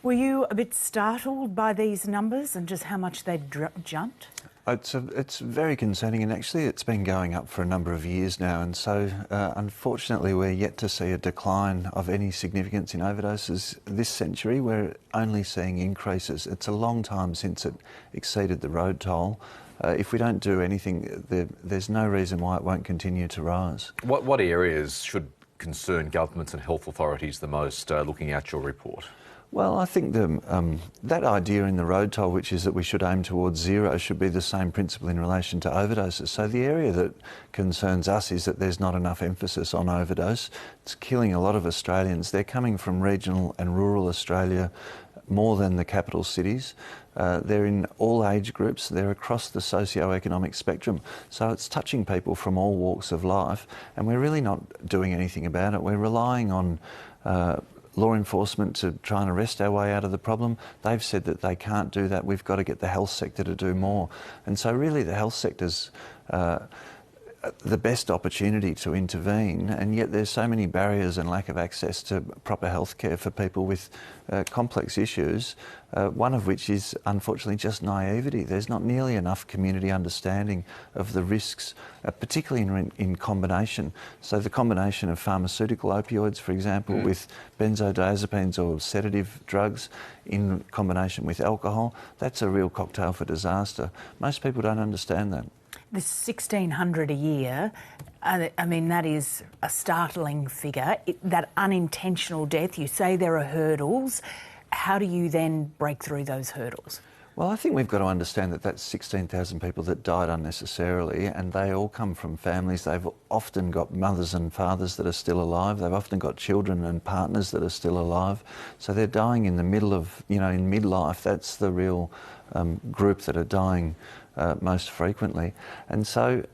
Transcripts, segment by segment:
Were you a bit startled by these numbers and just how much they've jumped? It's very concerning, and actually it's been going up for a number of years now, and so unfortunately we're yet to see a decline of any significance in overdoses this century. We're only seeing increases. It's a long time since it exceeded the road toll. If we don't do anything, there's no reason why it won't continue to rise. What areas should concern governments and health authorities the most, looking at your report? Well, I think that idea in the road toll, which is that we should aim towards zero, should be the same principle in relation to overdoses. So the area that concerns us is that there's not enough emphasis on overdose. It's killing a lot of Australians. They're coming from regional and rural Australia more than the capital cities. They're in all age groups. They're across the socio-economic spectrum. So it's touching people from all walks of life, and we're really not doing anything about it. We're relying on law enforcement to try and arrest our way out of the problem. They've said that they can't do that. We've got to get the health sector to do more. And so really the health sector's the best opportunity to intervene, and yet there's so many barriers and lack of access to proper health care for people with complex issues, one of which is unfortunately just naivety. There's not nearly enough community understanding of the risks, particularly in combination. So the combination of pharmaceutical opioids, for example, with benzodiazepines or sedative drugs in combination with alcohol, that's a real cocktail for disaster. Most people don't understand that. The 1,600 a year, I mean, that is a startling figure. That unintentional death, you say there are hurdles. How do you then break through those hurdles? Well, I think we've got to understand that that's 16,000 people that died unnecessarily, and they all come from families. They've often got mothers and fathers that are still alive. They've often got children and partners that are still alive. So they're dying in the middle of, in midlife. That's the real group that are dying most frequently. And so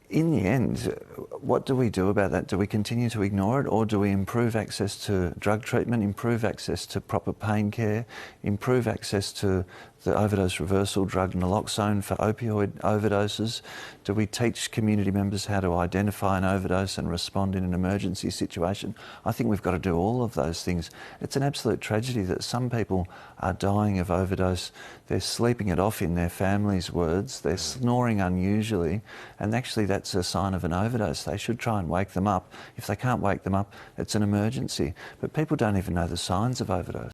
in the end, what do we do about that? Do we continue to ignore it, or do we improve access to drug treatment, improve access to proper pain care, improve access to the overdose reversal drug naloxone for opioid overdoses? Do we teach community members how to identify an overdose and respond in an emergency situation? I think we've got to do all of those things. It's an absolute tragedy that some people are dying of overdose. They're sleeping it off, in their family's words. They're snoring unusually, and actually that's a sign of an overdose. They should try and wake them up. If they can't wake them up, it's an emergency. But people don't even know the signs of overdose.